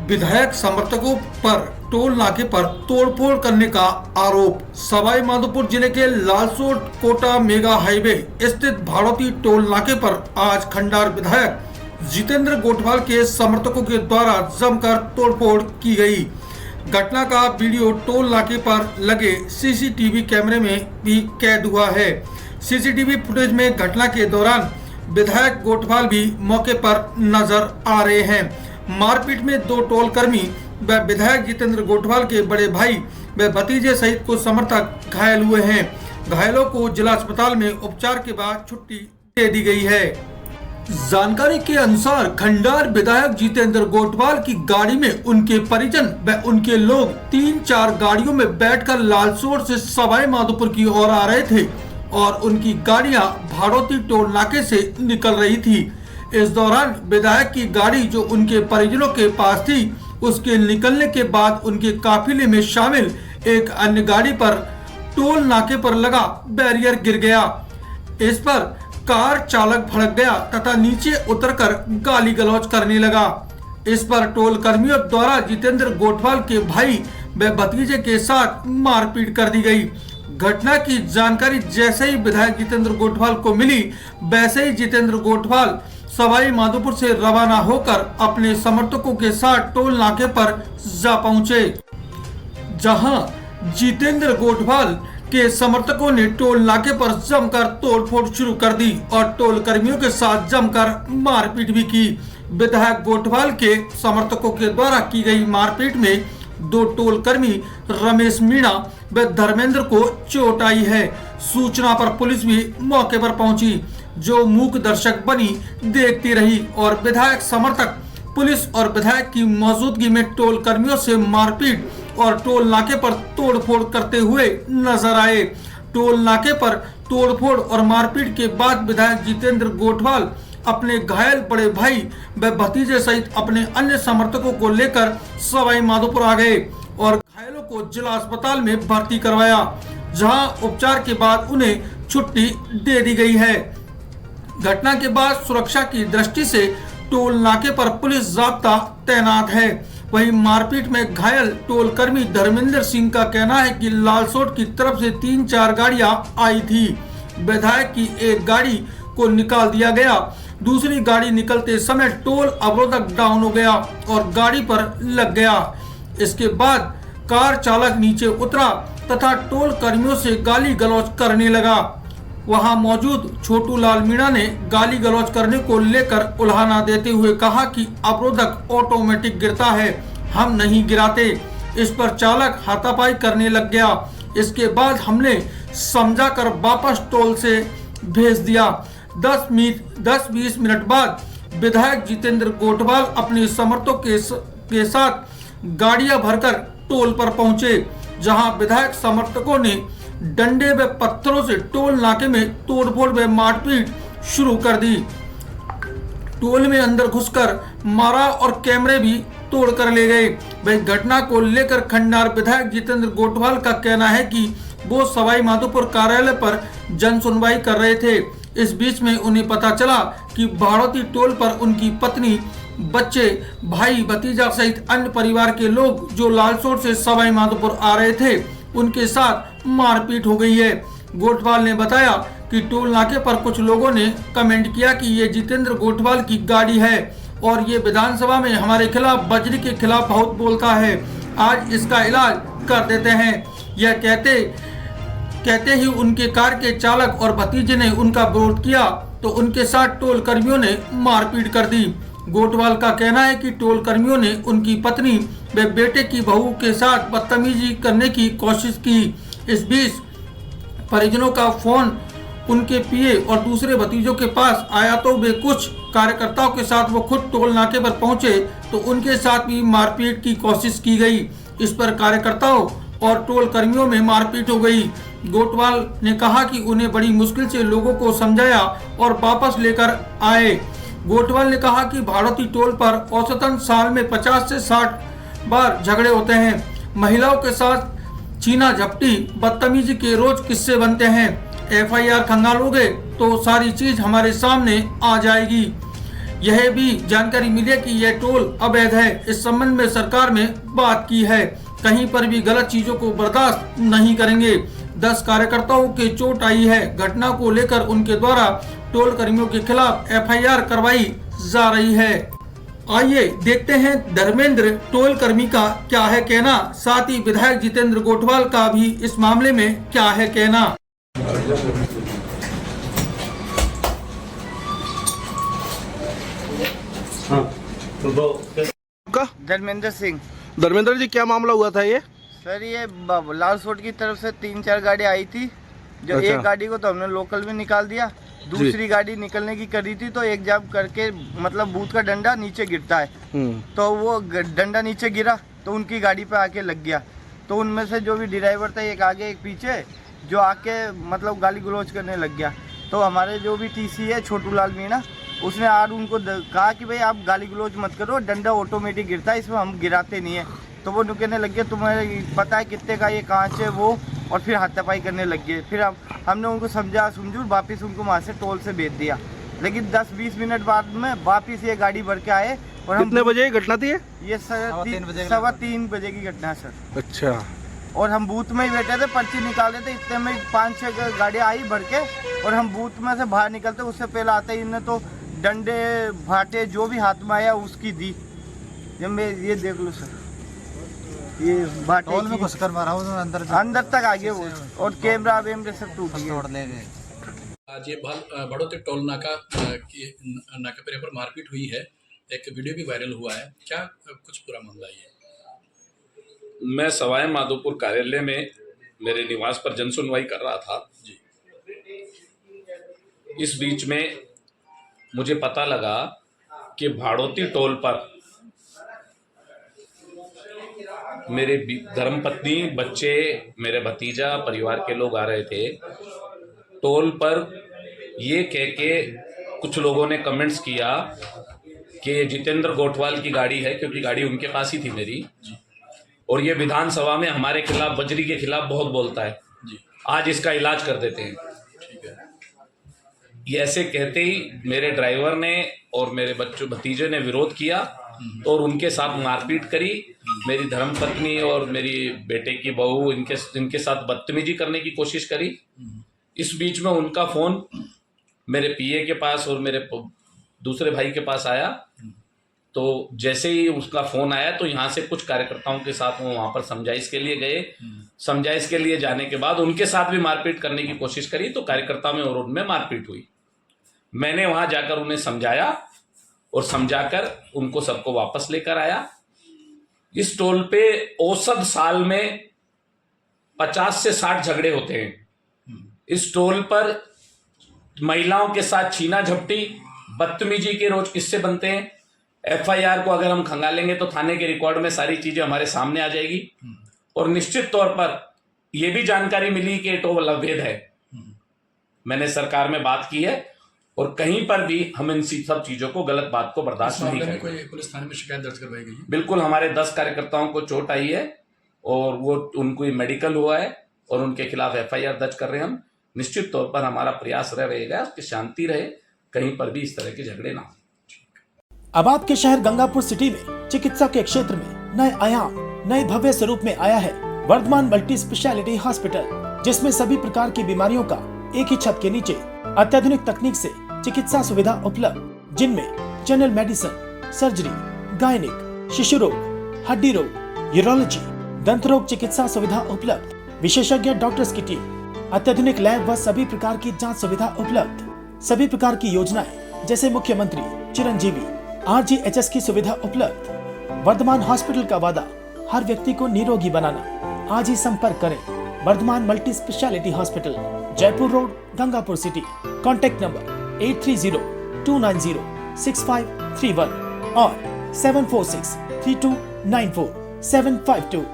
विधायक समर्थकों पर टोल नाके पर तोड़फोड़ करने का आरोप। सवाई माधोपुर जिले के लालसोट कोटा मेगा हाईवे स्थित भारती टोल नाके पर आज खंडार विधायक जितेंद्र गोठवाल के समर्थकों के द्वारा जमकर तोड़फोड़ की गई। घटना का वीडियो टोल नाके पर लगे सीसीटीवी कैमरे में भी कैद हुआ है। सीसीटीवी फुटेज में घटना के दौरान विधायक गोठवाल भी मौके पर नजर आ रहे हैं। मारपीट में दो टोल कर्मी व विधायक जितेंद्र गोठवाल के बड़े भाई व भतीजे सहित कुछ समर्थक घायल हुए हैं। घायलों को जिला अस्पताल में उपचार के बाद छुट्टी दे दी गई है। जानकारी के अनुसार खंडार विधायक जितेंद्र गोठवाल की गाड़ी में उनके परिजन व उनके लोग 3-4 गाड़ियों में बैठकर लालसोट से सवाई माधोपुर की ओर आ रहे थे और उनकी गाड़ियां भारती टोल नाके से निकल रही थी। इस दौरान विधायक की गाड़ी जो उनके परिजनों के पास थी, उसके निकलने के बाद उनके काफिले में शामिल एक अन्य गाड़ी पर टोल नाके पर लगा बैरियर गिर गया। इस पर कार चालक भड़क गया तथा नीचे उतरकर गाली गलौज करने लगा। इस पर टोल कर्मियों द्वारा जितेंद्र गोठवाल के भाई व भतीजे के साथ मारपीट कर दी गई। घटना की जानकारी जैसे ही विधायक जितेंद्र गोठवाल को मिली, वैसे ही जितेंद्र गोठवाल सवाई माधोपुर से रवाना होकर अपने समर्थकों के साथ टोल नाके पर जा पहुंचे, जहां जितेंद्र गोठवाल के समर्थकों ने टोल नाके पर जमकर तोड़फोड़ शुरू कर दी और टोल कर्मियों के साथ जमकर मारपीट भी की। विधायक गोठवाल के समर्थकों के द्वारा की गई मारपीट में दो टोल कर्मी रमेश मीणा व धर्मेंद्र को चोट आई है। सूचना पर पुलिस भी मौके पर पहुंची, जो मूक दर्शक बनी देखती रही और विधायक समर्थक पुलिस और विधायक की मौजूदगी में टोल कर्मियों से मारपीट और टोल नाके पर तोड़फोड़ करते हुए नजर आए। टोल नाके पर तोड़फोड़ और मारपीट के बाद विधायक जितेंद्र गोठवाल अपने घायल बड़े भाई व भतीजे सहित अपने अन्य समर्थकों को लेकर सवाई माधोपुर आ गए और घायलों को जिला अस्पताल में भर्ती करवाया, जहां उपचार के बाद उन्हें छुट्टी दे दी गई है। घटना के बाद सुरक्षा की दृष्टि से टोल नाके पर पुलिस जाब्ता तैनात है। वहीं मारपीट में घायल टोल कर्मी धर्मेंद्र सिंह का कहना है कि लालसोट की तरफ से 3-4 गाड़ियां आई थी। विधायक की एक गाड़ी को निकाल दिया गया, दूसरी गाड़ी निकलते समय टोल अवरोधक डाउन हो गया और गाड़ी पर लग गया। इसके बाद कार चालक नीचे उतरा तथा टोल कर्मियों से गाली गलौज करने लगा। वहां मौजूद छोटू लाल मीणा ने गाली गलौज करने को लेकर उल्हाना देते हुए कहा कि अवरोधक ऑटोमेटिक गिरता है, हम नहीं गिराते। इस पर चालक हाथापाई करने लग गया। इसके बाद हमने समझाकर वापस टोल से भेज दिया। 10-20 मिनट बाद विधायक जितेंद्र गोठवाल अपने समर्थकों के साथ गाड़ियां भरकर टोल पर पहुंचे, जहां विधायक समर्थकों ने डंडे व पत्थरों से टोल नाके में तोड़फोड़ व मारपीट शुरू कर दी। टोल में अंदर घुसकर मारा और कैमरे भी तोड़ कर ले गए। वही घटना को लेकर खंडार विधायक जितेंद्र गोठवाल का कहना है कि वो सवाई माधोपुर कार्यालय पर जन सुनवाई कर रहे थे। इस बीच में उन्हें पता चला कि भारती टोल पर उनकी पत्नी, बच्चे, भाई, भतीजा सहित अन्य परिवार के लोग जो लालसोट से सवाई माधोपुर आ रहे थे, उनके साथ मारपीट हो गई है। गोठवाल ने बताया कि टोल नाके पर कुछ लोगों ने कमेंट किया कि ये जितेंद्र गोठवाल की गाड़ी है और ये विधानसभा में हमारे खिलाफ, बजरी के खिलाफ बहुत बोलता है, आज इसका इलाज कर देते हैं। यह कहते ही उनके कार के चालक और भतीजे ने उनका विरोध किया तो उनके साथ टोल कर्मियों ने मारपीट कर दी। गोठवाल का कहना है कि टोल कर्मियों ने उनकी पत्नी व बेटे की बहू के साथ बदतमीजी करने की कोशिश की। इस बीच परिजनों का फोन उनके पीए और दूसरे भतीजों के पास आया तो वे कुछ कार्यकर्ताओं के साथ वो खुद टोल नाके पर पहुंचे तो उनके साथ भी मारपीट की कोशिश की गई। इस पर कार्यकर्ताओं और टोल कर्मियों में मारपीट हो गई। गोठवाल ने कहा कि उन्हें बड़ी मुश्किल से लोगों को समझाया और वापस लेकर आए। गोठवाल ने कहा कि भारती टोल पर औसतन साल में 50 से 60 बार झगड़े होते हैं। महिलाओं के साथ छीना झपटी, बदतमीजी के रोज किस्से बनते हैं। FIR खंगालोगे तो सारी चीज हमारे सामने आ जाएगी। यह भी जानकारी मिली है कि यह टोल अवैध है। इस संबंध में सरकार में बात की है, कहीं पर भी गलत चीजों को बर्दाश्त नहीं करेंगे। 10 कार्यकर्ताओं के चोट आई है। घटना को लेकर उनके द्वारा टोल कर्मियों के खिलाफ FIR करवाई जा रही है। आइए देखते हैं धर्मेंद्र टोल कर्मी का क्या है कहना, साथ ही विधायक जितेंद्र गोठवाल का भी इस मामले में क्या है कहना। धर्मेंद्र सिंह। धर्मेंद्र जी, क्या मामला हुआ था ये? सर ये लालसोट की तरफ से 3-4 गाड़ी आई थी, जो अच्छा। एक गाड़ी को तो हमने लोकल में निकाल दिया, दूसरी गाड़ी निकलने की करी थी तो एक जाम करके मतलब बूथ का डंडा नीचे गिरता है, तो वो डंडा नीचे गिरा तो उनकी गाड़ी पे आके लग गया। तो उनमें से जो भी ड्राइवर था, एक आगे एक पीछे, जो आके मतलब गाली गलौज करने लग गया। तो हमारे जो भी TC है छोटू लाल मीणा, उसने आज उनको कहा कि भाई आप गाली गलौज मत करो, डंडा ऑटोमेटिक गिरता है, इसमें हम गिराते नहीं है। तो वो कहने लग गए तुम्हें पता है कितने का ये कांच है वो, और फिर हाथापाई करने लग गए। फिर हमने उनको समझू वापिस उनको वहाँ से टोल से भेज दिया। लेकिन 10-20 मिनट बाद में वापिस ये गाड़ी भर के आए। और हम कितने बजे की घटना थी ये? 3:15 बजे की घटना सर। अच्छा। और हम बूथ में ही बैठे थे, पर्ची निकाले थे, इतने में 5-6 गाड़ियाँ आई भर के, और हम बूथ में से बाहर निकलते उससे पहले आते ही इन्हें तो डंडे भाटे जो भी हाथ में आया उसकी दी। जब मैं ये देख लो सर, ये भाटे में घुसकर मारा हूँ, अंदर तक आ गए वो, और कैमरा वैमरे सब टूट गए। आज ये बड़ौती टोल नाका नाके पर मारपीट हुई है, एक वीडियो भी वायरल हुआ है, क्या कुछ पूरा मामला है? मैं सवाई माधोपुर कार्यालय में मेरे निवास पर जन सुनवाई कर रहा था जी। इस बीच में मुझे पता लगा कि भाड़ौती टोल पर मेरे धर्मपत्नी, बच्चे, मेरे भतीजा, परिवार के लोग आ रहे थे। टोल पर ये कह के कुछ लोगों ने कमेंट्स किया कि जितेंद्र गोठवाल की गाड़ी है, क्योंकि गाड़ी उनके पास ही थी मेरी, और ये विधानसभा में हमारे खिलाफ, बजरी के खिलाफ बहुत बोलता है जी। आज इसका इलाज कर देते हैं। ठीक है। ये ऐसे कहते ही मेरे ड्राइवर ने और मेरे भतीजे ने विरोध किया और उनके साथ मारपीट करी। मेरी धर्मपत्नी और मेरी बेटे की बहू इनके साथ बदतमीजी करने की कोशिश करी। इस बीच में उनका फोन मेरे PA के पास और मेरे दूसरे भाई के पास आया। तो जैसे ही उसका फोन आया तो यहाँ से कुछ कार्यकर्ताओं के साथ वो वहाँ पर समझाइश के लिए गए। समझाइश के लिए जाने के बाद उनके साथ भी मारपीट करने की कोशिश करी, तो कार्यकर्ता में और उनमें मारपीट हुई। मैंने वहाँ जाकर उन्हें समझाया और समझाकर उनको सबको वापस लेकर आया। इस टोल पे औसत साल में 50 से 60 झगड़े होते हैं। इस टोल पर महिलाओं के साथ छीना झपटी, बदतमीजी के रोज किस्से बनते हैं। FIR को अगर हम खंगालेंगे तो थाने के रिकॉर्ड में सारी चीजें हमारे सामने आ जाएगी। और निश्चित तौर पर यह भी जानकारी मिली कि टोल अवैध है। मैंने सरकार में बात की है और कहीं पर भी हम इन सब चीजों को, गलत बात को बर्दाश्त नहीं करेंगे। कोई पुलिस थाने में शिकायत दर्ज करवाई गई? बिल्कुल, हमारे 10 कार्यकर्ताओं को चोट आई है और वो उनको मेडिकल हुआ है और उनके खिलाफ FIR दर्ज कर रहे हैं हम। निश्चित तौर पर हमारा प्रयास रहेगा कि शांति रहे, कहीं पर भी इस तरह के झगड़े ना हो। अब आपके शहर गंगापुर सिटी में चिकित्सा के क्षेत्र में नए आयाम, नए भव्य स्वरूप में आया है वर्धमान मल्टी स्पेशलिटी हॉस्पिटल, जिसमें सभी प्रकार की बीमारियों का एक ही छत के नीचे अत्याधुनिक तकनीक से चिकित्सा सुविधा उपलब्ध, जिनमें जनरल मेडिसिन, सर्जरी, गायनिक, शिशु रोग, हड्डी रोग, यूरोलॉजी, दंत रोग चिकित्सा सुविधा उपलब्ध, विशेषज्ञ डॉक्टर्स की टीम, अत्याधुनिक लैब व सभी प्रकार की जांच सुविधा उपलब्ध, सभी प्रकार की योजनाएं जैसे मुख्यमंत्री चिरंजीवी RGHS की सुविधा उपलब्ध। वर्धमान हॉस्पिटल का वादा हर व्यक्ति को निरोगी बनाना। आज ही संपर्क करें Vardhaman multi speciality hospital, Jaipur road, Gangapur city. Contact number 8302906531 और 7463294752।